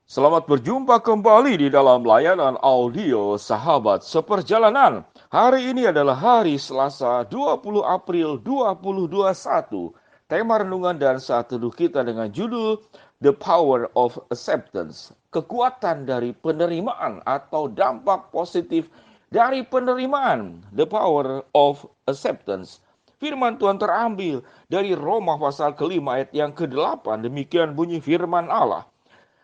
Selamat berjumpa kembali di dalam layanan audio Sahabat Seperjalanan. Hari ini adalah hari Selasa 20 April 2021. Tema renungan dan saat teduh kita dengan judul The Power of Acceptance. Kekuatan dari penerimaan atau dampak positif dari penerimaan. The Power of Acceptance. Firman Tuhan terambil dari Roma pasal ke-5 ayat yang ke-8. Demikian bunyi firman Allah.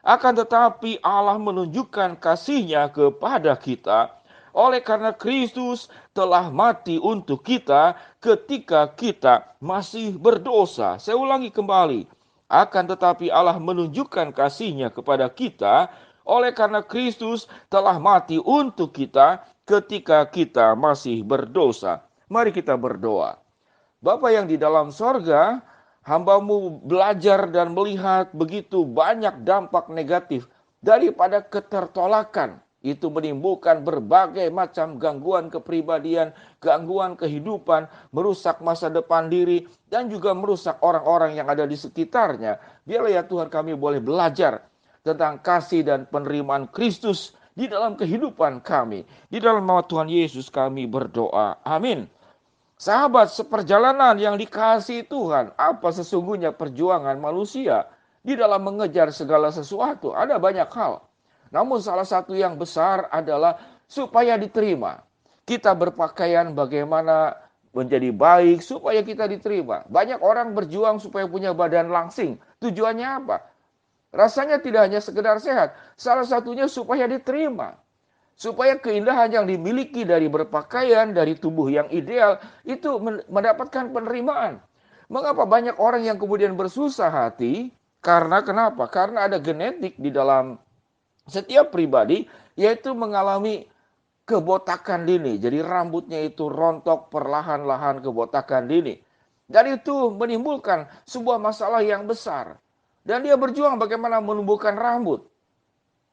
Akan tetapi Allah menunjukkan kasih-Nya kepada kita oleh karena Kristus telah mati untuk kita ketika kita masih berdosa. Saya ulangi kembali. Akan tetapi Allah menunjukkan kasih-Nya kepada kita oleh karena Kristus telah mati untuk kita ketika kita masih berdosa. Mari kita berdoa. Bapa yang di dalam sorga, hamba-Mu belajar dan melihat begitu banyak dampak negatif daripada ketertolakan. Itu menimbulkan berbagai macam gangguan kepribadian, gangguan kehidupan, merusak masa depan diri, dan juga merusak orang-orang yang ada di sekitarnya. Biarlah ya Tuhan kami boleh belajar tentang kasih dan penerimaan Kristus di dalam kehidupan kami. Di dalam nama Tuhan Yesus kami berdoa. Amin. Sahabat seperjalanan yang dikasihi Tuhan, apa sesungguhnya perjuangan manusia di dalam mengejar segala sesuatu? Ada banyak hal. Namun salah satu yang besar adalah supaya diterima. Kita berpakaian bagaimana menjadi baik supaya kita diterima. Banyak orang berjuang supaya punya badan langsing. Tujuannya apa? Rasanya tidak hanya sekedar sehat. Salah satunya supaya diterima. Supaya keindahan yang dimiliki dari berpakaian, dari tubuh yang ideal, itu mendapatkan penerimaan. Mengapa banyak orang yang kemudian bersusah hati? Karena kenapa? Karena ada genetik di dalam setiap pribadi, yaitu mengalami kebotakan dini. Jadi rambutnya itu rontok perlahan-lahan kebotakan dini. Dan itu menimbulkan sebuah masalah yang besar. Dan dia berjuang bagaimana menumbuhkan rambut.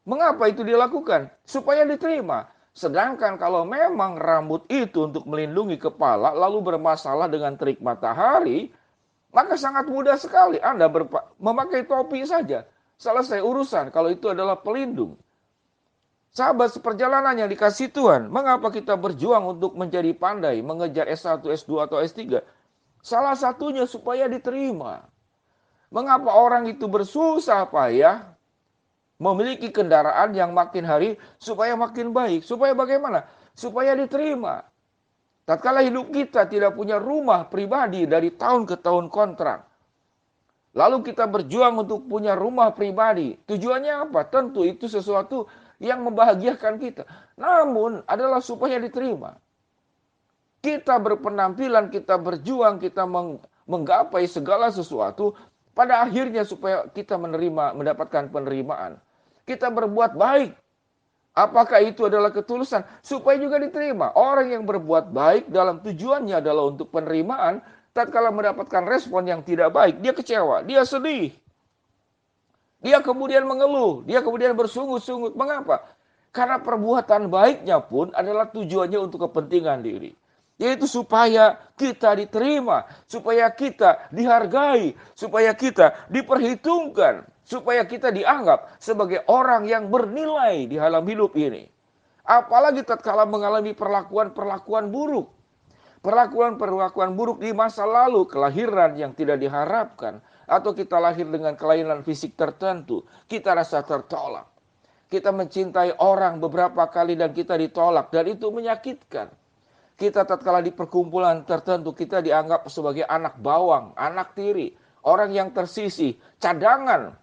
Mengapa itu dilakukan? Supaya diterima. Sedangkan kalau memang rambut itu untuk melindungi kepala lalu bermasalah dengan terik matahari, maka sangat mudah sekali Anda memakai topi saja. Selesai urusan kalau itu adalah pelindung. Sahabat seperjalanan yang dikasih Tuhan, mengapa kita berjuang untuk menjadi pandai, mengejar S1, S2, atau S3? Salah satunya supaya diterima. Mengapa orang itu bersusah payah memiliki kendaraan yang makin hari supaya makin baik. Supaya bagaimana? Supaya diterima. Tatkala hidup kita tidak punya rumah pribadi dari tahun ke tahun kontrak. Lalu kita berjuang untuk punya rumah pribadi. Tujuannya apa? Tentu itu sesuatu yang membahagiakan kita. Namun adalah supaya diterima. Kita berpenampilan, kita berjuang, kita menggapai segala sesuatu pada akhirnya supaya kita mendapatkan penerimaan. Kita berbuat baik. Apakah itu adalah ketulusan? Supaya juga diterima. Orang yang berbuat baik dalam tujuannya adalah untuk penerimaan. Tatkala mendapatkan respon yang tidak baik, dia kecewa, dia sedih. Dia kemudian mengeluh, dia kemudian bersungut-sungut. Mengapa? Karena perbuatan baiknya pun adalah tujuannya untuk kepentingan diri. Yaitu supaya kita diterima, supaya kita dihargai, supaya kita diperhitungkan, supaya kita dianggap sebagai orang yang bernilai di dalam hidup ini. Apalagi tatkala mengalami perlakuan-perlakuan buruk. Perlakuan-perlakuan buruk di masa lalu, kelahiran yang tidak diharapkan, atau kita lahir dengan kelainan fisik tertentu, kita rasa tertolak. Kita mencintai orang beberapa kali dan kita ditolak, dan itu menyakitkan. Kita tatkala di perkumpulan tertentu, kita dianggap sebagai anak bawang, anak tiri, orang yang tersisih, cadangan.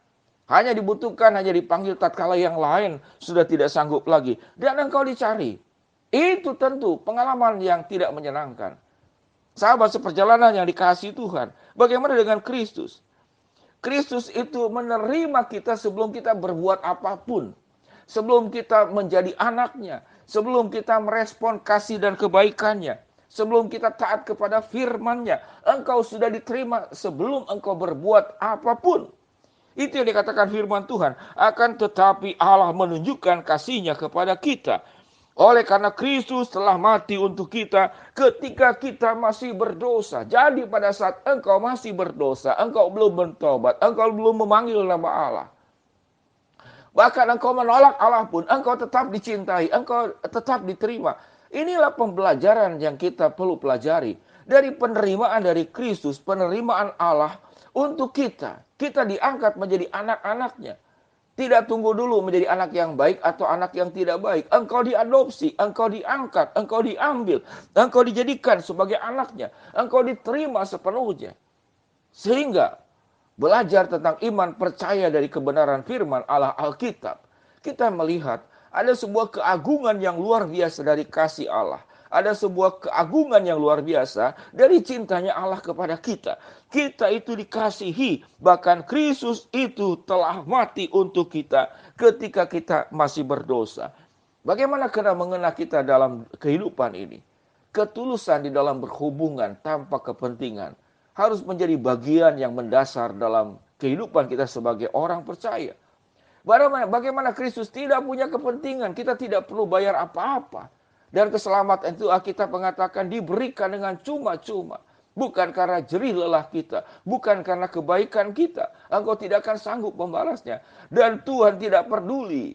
Hanya dibutuhkan, hanya dipanggil tatkala yang lain sudah tidak sanggup lagi. Dan engkau dicari. Itu tentu pengalaman yang tidak menyenangkan. Sahabat seperjalanan yang dikasihi Tuhan. Bagaimana dengan Kristus? Kristus itu menerima kita sebelum kita berbuat apapun. Sebelum kita menjadi anaknya. Sebelum kita merespon kasih dan kebaikannya. Sebelum kita taat kepada firman-Nya. Engkau sudah diterima sebelum engkau berbuat apapun. Itu yang dikatakan firman Tuhan. Akan tetapi Allah menunjukkan kasih-Nya kepada kita. Oleh karena Kristus telah mati untuk kita ketika kita masih berdosa. Jadi pada saat engkau masih berdosa, engkau belum bertobat, engkau belum memanggil nama Allah. Bahkan engkau menolak Allah pun, engkau tetap dicintai, engkau tetap diterima. Inilah pembelajaran yang kita perlu pelajari. Dari penerimaan dari Kristus, penerimaan Allah untuk kita. Kita diangkat menjadi anak-anaknya. Tidak tunggu dulu menjadi anak yang baik atau anak yang tidak baik. Engkau diadopsi, engkau diangkat, engkau diambil, engkau dijadikan sebagai anaknya. Engkau diterima sepenuhnya. Sehingga belajar tentang iman percaya dari kebenaran firman Allah Alkitab, kita melihat ada sebuah keagungan yang luar biasa dari kasih Allah. Ada sebuah keagungan yang luar biasa dari cintanya Allah kepada kita. Kita itu dikasihi, bahkan Kristus itu telah mati untuk kita ketika kita masih berdosa. Bagaimana kena mengena kita dalam kehidupan ini? Ketulusan di dalam berhubungan tanpa kepentingan harus menjadi bagian yang mendasar dalam kehidupan kita sebagai orang percaya. Bagaimana Kristus tidak punya kepentingan, kita tidak perlu bayar apa-apa. Dan keselamatan itu Alkitab mengatakan diberikan dengan cuma-cuma. Bukan karena jerih lelah kita, bukan karena kebaikan kita. Engkau tidak akan sanggup membalasnya. Dan Tuhan tidak peduli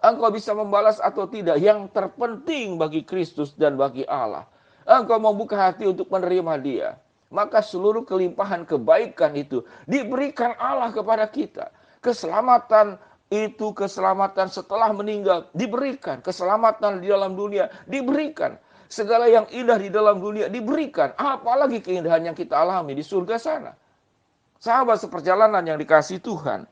engkau bisa membalas atau tidak. Yang terpenting bagi Kristus dan bagi Allah, engkau membuka hati untuk menerima Dia. Maka seluruh kelimpahan kebaikan itu diberikan Allah kepada kita. Keselamatan itu, keselamatan setelah meninggal diberikan. Keselamatan di dalam dunia diberikan. Segala yang indah di dalam dunia diberikan. Apalagi keindahan yang kita alami di surga sana. Sahabat seperjalanan yang dikasihi Tuhan,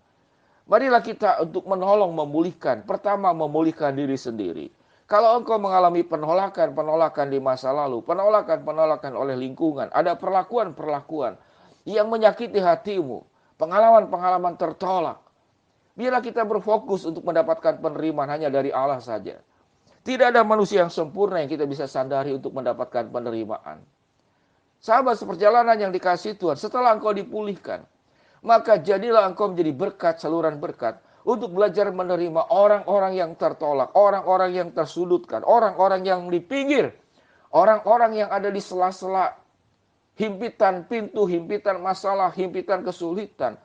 marilah kita untuk menolong memulihkan. Pertama, memulihkan diri sendiri. Kalau engkau mengalami penolakan di masa lalu, penolakan oleh lingkungan, ada perlakuan yang menyakiti hatimu, pengalaman tertolak. Biarlah kita berfokus untuk mendapatkan penerimaan hanya dari Allah saja. Tidak ada manusia yang sempurna yang kita bisa sandari untuk mendapatkan penerimaan. Sahabat seperjalanan yang dikasihi Tuhan, setelah engkau dipulihkan, maka jadilah engkau menjadi berkat, saluran berkat, untuk belajar menerima orang-orang yang tertolak, orang-orang yang tersudutkan, orang-orang yang di pinggir, orang-orang yang ada di sela-sela himpitan pintu, himpitan masalah, himpitan kesulitan.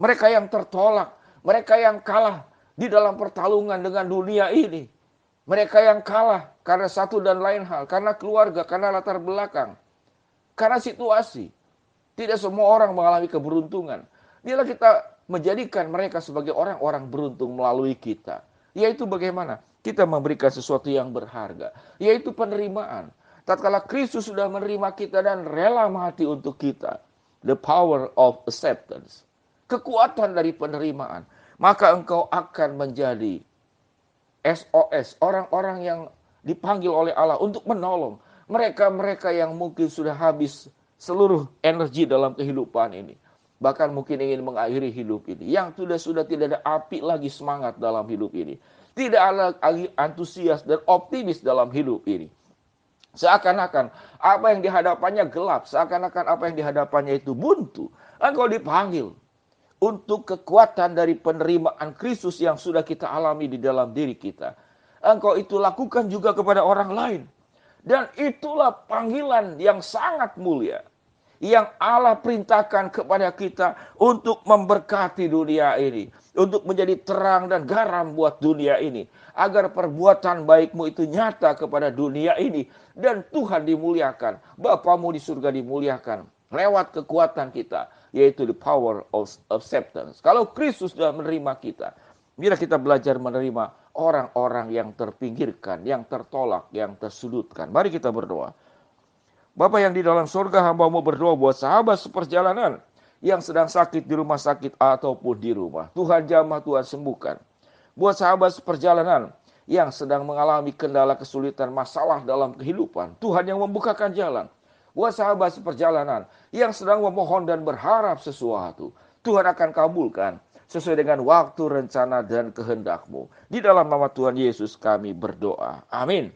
Mereka yang tertolak, mereka yang kalah di dalam pertarungan dengan dunia ini. Mereka yang kalah karena satu dan lain hal, karena keluarga, karena latar belakang, karena situasi. Tidak semua orang mengalami keberuntungan. Biarlah kita menjadikan mereka sebagai orang-orang beruntung melalui kita. Yaitu bagaimana? Kita memberikan sesuatu yang berharga. Yaitu penerimaan. Tatkala Kristus sudah menerima kita dan rela mati untuk kita. The power of acceptance. Kekuatan dari penerimaan. Maka engkau akan menjadi SOS. Orang-orang yang dipanggil oleh Allah untuk menolong. Mereka-mereka yang mungkin sudah habis seluruh energi dalam kehidupan ini. Bahkan mungkin ingin mengakhiri hidup ini. Yang sudah tidak ada api lagi semangat dalam hidup ini. Tidak ada lagi antusias dan optimis dalam hidup ini. Seakan-akan apa yang dihadapannya gelap. Seakan-akan apa yang dihadapannya itu buntu. Engkau dipanggil untuk kekuatan dari penerimaan Kristus yang sudah kita alami di dalam diri kita. Engkau itu lakukan juga kepada orang lain. Dan itulah panggilan yang sangat mulia yang Allah perintahkan kepada kita untuk memberkati dunia ini, untuk menjadi terang dan garam buat dunia ini, agar perbuatan baikmu itu nyata kepada dunia ini dan Tuhan dimuliakan, Bapamu di surga dimuliakan lewat kekuatan kita, yaitu the power of acceptance. Kalau Kristus sudah menerima kita, biar kita belajar menerima orang-orang yang terpinggirkan, yang tertolak, yang tersudutkan. Mari kita berdoa. Bapa yang di dalam surga, hamba-Mu berdoa buat sahabat seperjalanan yang sedang sakit di rumah sakit ataupun di rumah. Tuhan jamah, Tuhan sembuhkan. Buat sahabat seperjalanan yang sedang mengalami kendala, kesulitan, masalah dalam kehidupan, Tuhan yang membukakan jalan. Buat sahabat seperjalanan yang sedang memohon dan berharap sesuatu, Tuhan akan kabulkan sesuai dengan waktu, rencana, dan kehendak-Mu. Di dalam nama Tuhan Yesus kami berdoa. Amin.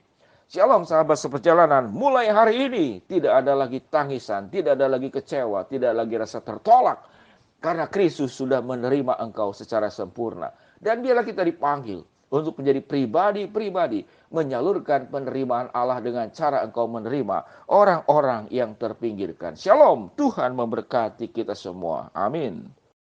Shalom sahabat seperjalanan, mulai hari ini tidak ada lagi tangisan, tidak ada lagi kecewa, tidak lagi rasa tertolak. Karena Kristus sudah menerima engkau secara sempurna. Dan biarlah kita dipanggil untuk menjadi pribadi-pribadi, menyalurkan penerimaan Allah dengan cara engkau menerima orang-orang yang terpinggirkan. Shalom, Tuhan memberkati kita semua. Amin.